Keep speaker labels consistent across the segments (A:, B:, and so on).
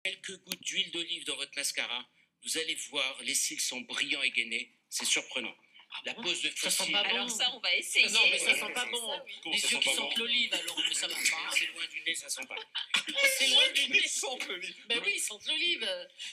A: quelques gouttes d'huile d'olive dans votre mascara, vous allez voir, les cils sont brillants et gainés, c'est surprenant. La pose de
B: Ça sent
A: fossiles.
B: pas bon.
C: Alors ça, on va essayer.
B: Non, mais ça sent pas bon.
C: Ça, oui.
B: Les yeux qui sentent l'olive, alors, mais ça va pas.
A: C'est loin du nez, ça sent pas.
B: C'est loin du nez.
D: Ils sentent l'olive.
B: Ben oui, ils sentent l'olive.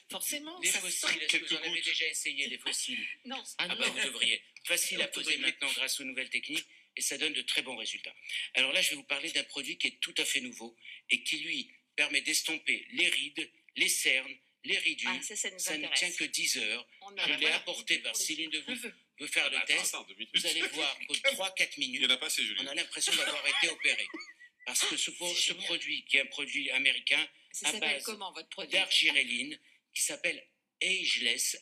B: Forcément,
A: Les
B: ça
A: fossiles,
B: sent.
A: est-ce que
D: quelques
A: vous en avez
D: gouttes.
A: déjà essayé, les fossiles?
C: Non.
B: Ah
A: Ah bah
B: non.
A: vous devriez. Facile à poser maintenant grâce aux nouvelles techniques et ça donne de très bons résultats. Alors là, je vais vous parler d'un produit qui est tout à fait nouveau et qui, lui, permet d'estomper les rides, les cernes, les ridus.
C: Ah, ça nous
A: Ça ne
C: intéresse.
A: tient que 10 heures.
C: On
A: Je
C: a-
A: l'ai apporté par Céline de vous. Veut faire le
D: Attends,
A: test.
D: attends, 2 minutes.
A: Vous allez voir qu'au 3-4
D: Il n'y
A: minutes,
D: en a pas assez, Julie.
A: on a l'impression d'avoir été opéré. Parce que ce
B: génial.
A: produit, qui est un produit américain,
C: Ça
A: à
C: s'appelle
A: base
C: comment votre produit?
A: d'argiréline, qui s'appelle ageless,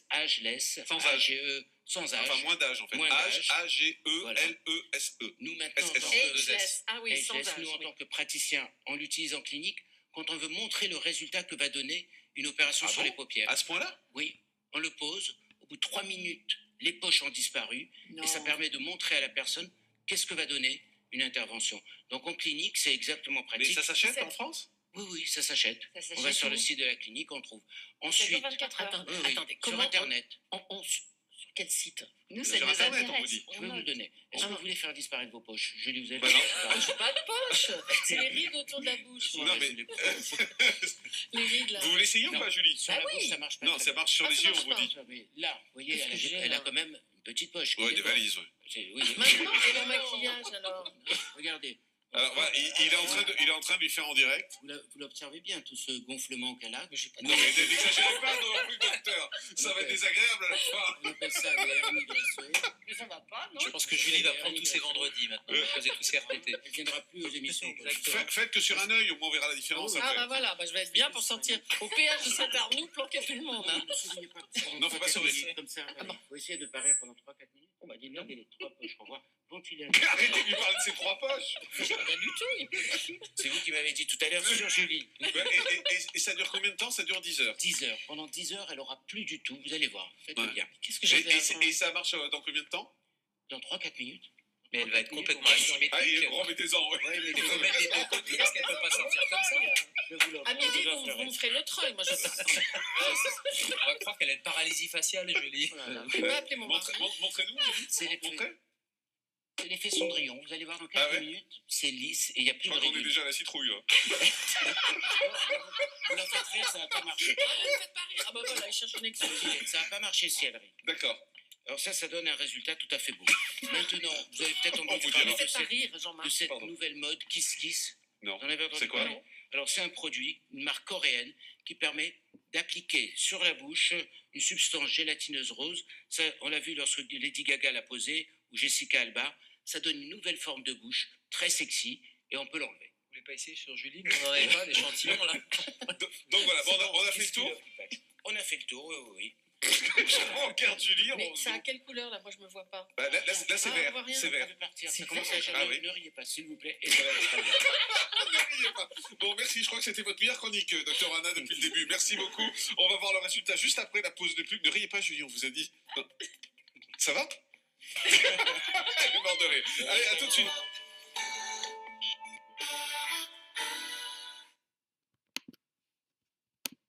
D: Sans âge.
A: AGE, sans âge.
D: Enfin, moins d'âge, en fait.
A: Moins d'âge.
D: A-G-E-L-E-S-E.
A: Nous, maintenant, en tant
D: SS.
A: que,
C: Ageless. Ah oui, sans
A: Ageless,
C: âge.
A: nous, en
C: oui.
A: tant que praticiens, on l'utilise en clinique quand on veut montrer le résultat que va donner une opération
D: Ah
A: sur
D: bon
A: les paupières.
D: À ce point-là?
A: Oui, on le pose, au bout de 3 minutes, les poches ont disparu,
B: Non.
A: et ça permet de montrer à la personne qu'est-ce que va donner une intervention. Donc en clinique, c'est exactement
D: Mais
A: pratique.
D: ça s'achète
C: C'est-
D: en France?
A: Oui, ça s'achète.
C: Ça s'achète
A: On va sur
C: où?
A: le site de la clinique, on trouve.
C: C'est
A: Ensuite,
C: dans 24 heures.
B: Attends,
A: oui,
B: attendez,
A: sur
B: comment
A: Internet,
B: sur quel site?
C: Nous,
D: Sur
C: ça nous
D: Internet, on vous
C: intéresse.
D: dit.
A: je vais vous le donner. Est-ce que vous voulez faire disparaître vos poches? Julie, vous avez
D: Bah non.
B: J'ai pas de poche. C'est les rides autour de la bouche.
D: Non,
B: moi.
D: mais-
B: Les rides là.
D: Vous voulez essayer ou
A: Non.
D: pas, Julie?
A: Sur
B: Ah
A: la bouche,
B: oui.
A: ça marche pas.
D: Non,
A: très
D: ça
A: bien.
D: marche sur
B: Ah,
D: les
B: ça
D: yeux,
B: marche
D: on vous
B: pas.
D: dit.
A: Mais là, vous voyez,
B: Qu'est-ce que j'ai,
A: elle a
B: là
A: quand même une petite poche. qui
D: Ouais, des
A: déborde.
D: valises, ouais.
A: Oui,
B: Maintenant, et le maquillage alors?
A: regardez.
D: Alors, voilà, il est en train de lui faire en direct.
A: Vous l'observez bien, tout ce gonflement qu'elle a.
D: Non, mais n'exagérez pas non plus, docteur. Ça va être désagréable à la fin.
A: On appelle ça des hernies graisseuses.
B: Mais ça va pas, non?
E: Je pense que Julie va prendre tous ses vendredis maintenant. Elle faisait tous ses RTT.
A: Elle viendra plus aux émissions. quoi.
D: Faites que sur un œil, au moins on verra la différence
B: Ah
D: après.
B: bah voilà, bah, je vais être bien pour sortir au péage de Saint-Arnoux, planquer tout le monde. Hein.
A: Ne soulignez pas.
D: Non, faut pas sourire.
A: Comme ça,
B: Ah bon.
A: faut essayer de parler pendant 3-4 minutes. On va regardez les 3 poches qu'on voit. Vont-ils
D: Arrêtez de lui parler de ses 3 poches.
B: Pas du tout.
A: C'est vous qui m'avez dit tout à l'heure sur Julie.
D: Ouais, et ça dure combien de temps? Ça dure 10 heures.
A: 10 heures. Pendant 10 heures, elle aura plus du tout. Vous allez voir. Faites-le
D: Ouais.
A: bien.
B: Qu'est-ce que
D: Et,
B: j'avais avant?
D: et ça marche dans combien de temps?
A: Dans 3-4 minutes.
E: Mais elle va être complètement
D: Ah, il est
E: asymétrique.
D: grand, mettez-en, ouais.
A: Ouais, mais
E: Il faut mettre les deux côtés parce qu'elle peut pas sortir comme ça.
A: je vais vous le-
B: À midi,
A: je vous
B: vous
A: l'offrirai.
B: me ferez le treuil, moi je t'attends.
E: On va croire qu'elle a une paralysie faciale, Julie.
A: Voilà.
B: Je peux appeler mon mari.
D: Montrez-nous, Julie.
A: C'est l'effet-
D: Montrez.
A: c'est l'effet Cendrillon. Vous allez voir dans quelques
D: Ah ouais
A: minutes. C'est lisse et il n'y a
D: Je
A: plus de
D: crois qu'on est
A: ridules.
D: déjà à la citrouille, là.
A: Vous la faites rire, ça va pas marcher.
B: Ah, ne me faites pas rire. Ah bah voilà, il cherche une excuse.
A: Ça va pas marcher si elle rit.
D: D'accord.
A: Alors ça donne un résultat tout à fait beau. Maintenant, vous avez peut-être
D: On
A: entendu
D: vous
A: parler
B: Ne
D: dira.
B: me faites pas rire,
A: de
B: Jean-Marc.
A: cette
D: Pardon.
A: nouvelle mode Kiss Kiss.
D: Non.
A: Vous en avez entendu
D: C'est quoi?
A: parler? Alors c'est un produit, une marque coréenne, qui permet d'appliquer sur la bouche une substance gélatineuse rose. Ça, on l'a vu lorsque Lady Gaga l'a posé, ou Jessica Alba. Ça donne une nouvelle forme de bouche, très sexy, et on peut l'enlever.
E: Vous voulez pas essayer sur Julie? On n'en avait pas l'échantillon là.
D: Donc voilà, bon, on a fait le tour.
A: On a fait le tour, oui.
D: On regarde Julie.
B: Mais ça a quelle couleur là? Moi je me vois pas.
D: Bah, là, c'est
B: Ah, on
D: vert.
B: voit rien.
D: C'est
A: On
D: vert.
A: peut partir.
B: C'est
A: Ça commence à
B: vert.
A: germer.
D: Ah oui.
A: Ne riez pas, s'il vous plaît, et ça va être très bien.
D: Ne riez pas. Bon, merci. Je crois que c'était votre meilleure chronique, docteur Anna, depuis le début. Merci beaucoup. On va voir le résultat juste après la pause de pub. Ne riez pas, Julie, on vous a dit. Ça va? Elle est morte de rire. Allez, à tout de suite.